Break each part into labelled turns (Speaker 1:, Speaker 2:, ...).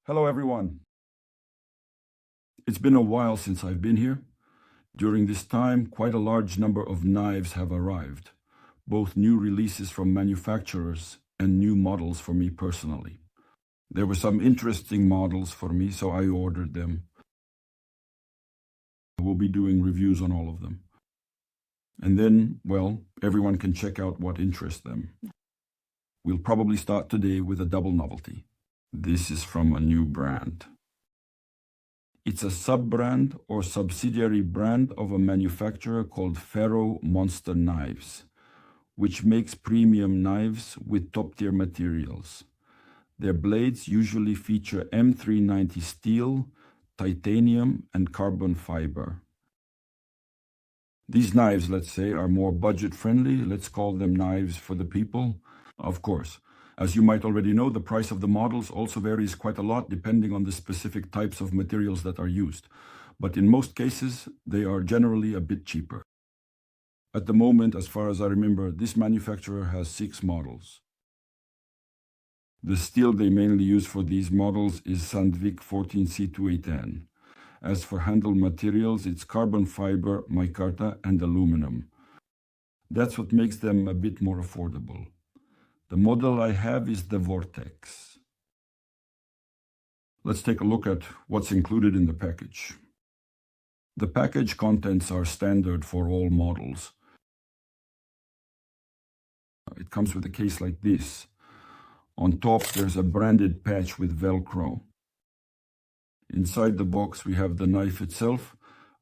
Speaker 1: Hello everyone. It's been a while since I've been here. During this time, quite a large number of knives have arrived, both new releases from manufacturers and new models for me personally. There were some interesting models for me, so I ordered them. We'll be doing reviews on all of them. And then, well, everyone can check out what interests them. We'll probably start today with a double novelty. This is from a new brand. It's a sub-brand or subsidiary brand of a manufacturer called Ferro Monster Knives, which makes premium knives with top-tier materials. Their blades usually feature M390 steel, titanium, and carbon fiber. These knives, let's say, are more budget-friendly. Let's call them knives for the people. Of course, as you might already know, the price of the models also varies quite a lot depending on the specific types of materials that are used. But in most cases, they are generally a bit cheaper. At the moment, as far as I remember, this manufacturer has 6 models. The steel they mainly use for these models is Sandvik 14C28N. As for handle materials, it's carbon fiber, micarta, and aluminum. That's what makes them a bit more affordable. The model I have is the Wortex. Let's take a look at what's included in the package. The package contents are standard for all models. It comes with a case like this. On top, there's a branded patch with Velcro. Inside the box, we have the knife itself,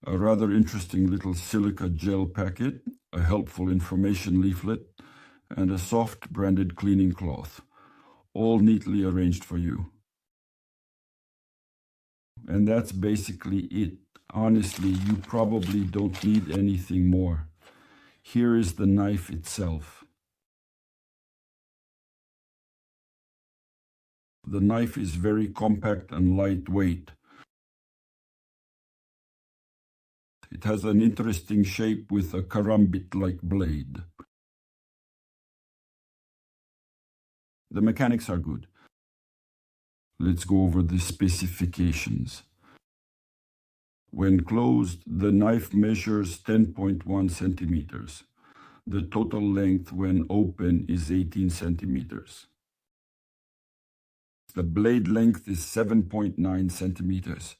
Speaker 1: a rather interesting little silica gel packet, a helpful information leaflet, and a soft branded cleaning cloth, all neatly arranged for you. And that's basically it. Honestly, you probably don't need anything more. Here is the knife itself. The knife is very compact and lightweight. It has an interesting shape with a karambit-like blade. The mechanics are good. Let's go over the specifications. When closed, the knife measures 10.1 centimeters. The total length when open is 18 centimeters. The blade length is 7.9 centimeters.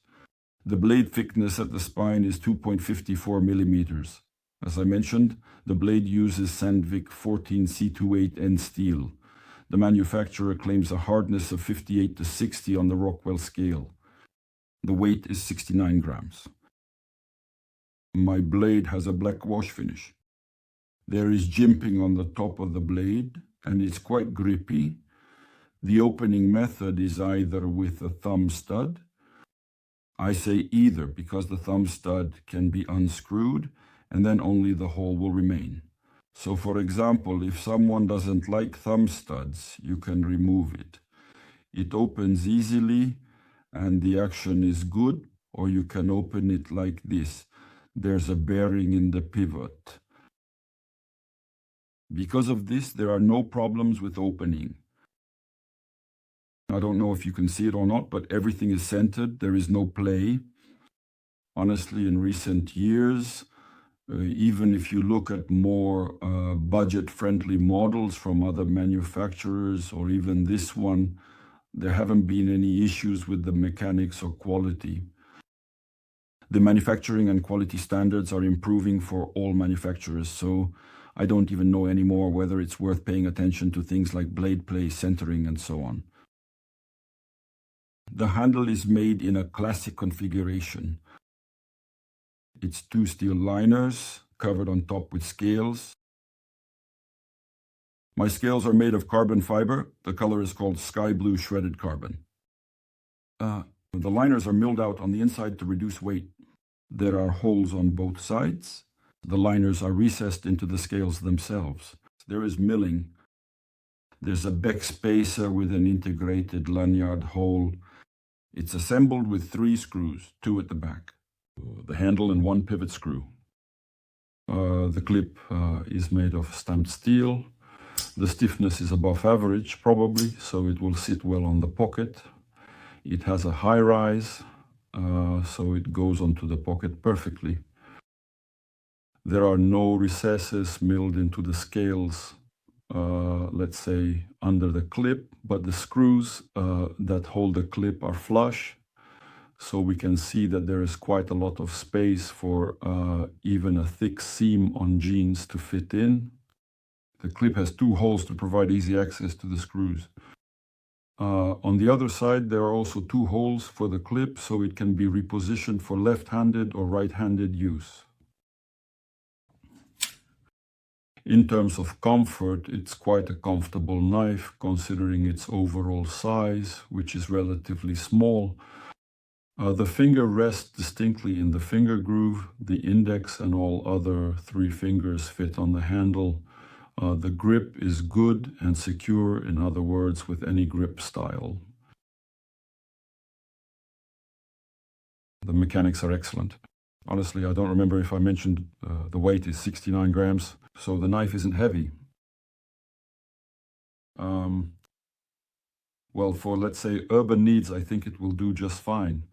Speaker 1: The blade thickness at the spine is 2.54 millimeters. As I mentioned, the blade uses Sandvik 14C28N steel. The manufacturer claims a hardness of 58 to 60 on the Rockwell scale. The weight is 69 grams. My blade has a black wash finish. There is jimping on the top of the blade, and it's quite grippy. The opening method is either with a thumb stud. I say either because the thumb stud can be unscrewed, and then only the hole will remain. So for example, if someone doesn't like thumb studs, you can remove it. It opens easily and the action is good, or you can open it like this. There's a bearing in the pivot. Because of this, there are no problems with opening. I don't know if you can see it or not, but everything is centered. There is no play. Honestly, in recent years, even if you look at more budget-friendly models from other manufacturers, or even this one, there haven't been any issues with the mechanics or quality. The manufacturing and quality standards are improving for all manufacturers, so I don't even know anymore whether it's worth paying attention to things like blade play, centering, and so on. The handle is made in a classic configuration. It's 2 steel liners covered on top with scales. My scales are made of carbon fiber. The color is called sky blue shredded carbon. The liners are milled out on the inside to reduce weight. There are holes on both sides. The liners are recessed into the scales themselves. There is milling. There's a back spacer with an integrated lanyard hole. It's assembled with 3 screws, 2 at the back. The handle and 1 pivot screw. The clip is made of stamped steel. The stiffness is above average, probably, so it will sit well on the pocket. It has a high rise, so it goes onto the pocket perfectly. There are no recesses milled into the scales, let's say under the clip, but the screws that hold the clip are flush. So we can see that there is quite a lot of space for even a thick seam on jeans to fit in. The clip has 2 holes to provide easy access to the screws. On the other side, there are also 2 holes for the clip, so it can be repositioned for left-handed or right-handed use. In terms of comfort, it's quite a comfortable knife considering its overall size, which is relatively small. The finger rests distinctly in the finger groove. The index and all other 3 fingers fit on the handle. The grip is good and secure, in other words, with any grip style. The mechanics are excellent. Honestly, I don't remember if I mentioned the weight is 69 grams, so the knife isn't heavy. Well, for, let's say, urban needs, I think it will do just fine.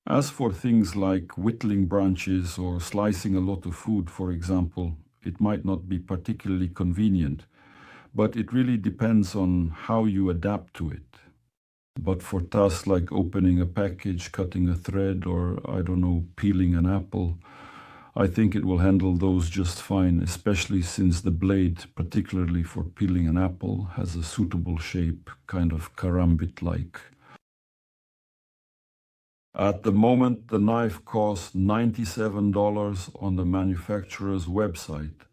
Speaker 1: As for things like whittling branches or slicing a lot of food, for example, it might not be particularly convenient, but it really depends on how you adapt to it. But for tasks like opening a package, cutting a thread, or, I don't know, peeling an apple, I think it will handle those just fine, especially since the blade, particularly for peeling an apple, has a suitable shape, kind of karambit-like. At the moment, the knife costs $97 on the manufacturer's website.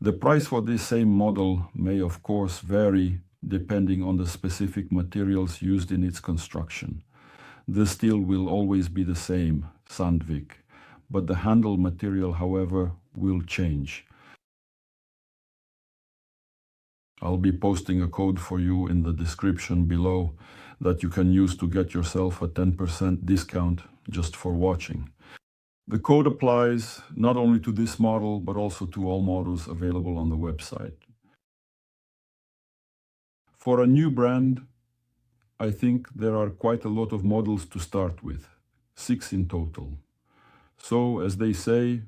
Speaker 1: The price for this same model may of course vary depending on the specific materials used in its construction. The steel will always be the same, Sandvik, but the handle material, however, will change. I'll be posting a code for you in the description below that you can use to get yourself a 10% discount just for watching. The code applies not only to this model, but also to all models available on the website. For a new brand, I think there are quite a lot of models to start with, 6 in total. So, as they say,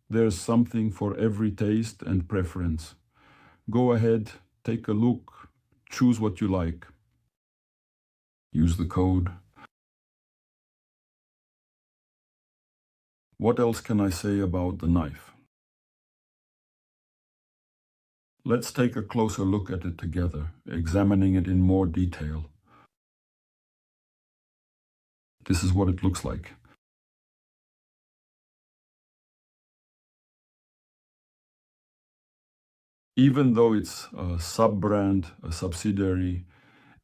Speaker 1: there's something for every taste and preference. Go ahead, take a look, choose what you like. Use the code. What else can I say about the knife? Let's take a closer look at it together, examining it in more detail. This is what it looks like. Even though it's a sub-brand, a subsidiary,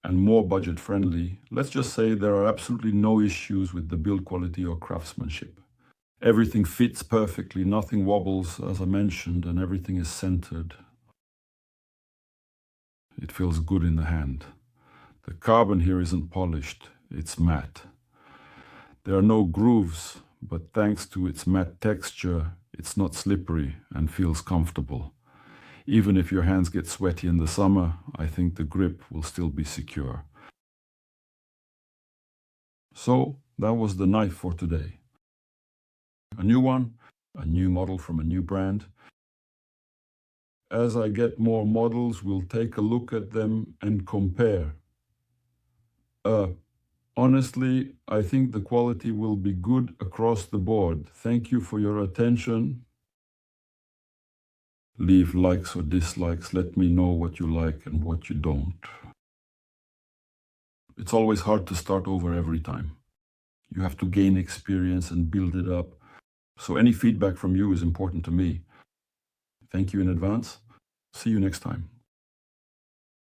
Speaker 1: and more budget-friendly, let's just say there are absolutely no issues with the build quality or craftsmanship. Everything fits perfectly, nothing wobbles, as I mentioned, and everything is centered. It feels good in the hand. The carbon here isn't polished, it's matte. There are no grooves, but thanks to its matte texture, it's not slippery and feels comfortable. Even if your hands get sweaty in the summer, I think the grip will still be secure. So, that was the knife for today. A new one, a new model from a new brand. As I get more models, we'll take a look at them and compare. Honestly, I think the quality will be good across the board. Thank you for your attention. Leave likes or dislikes. Let me know what you like and what you don't. It's always hard to start over every time. You have to gain experience and build it up. So any feedback from you is important to me. Thank you in advance. See you next time.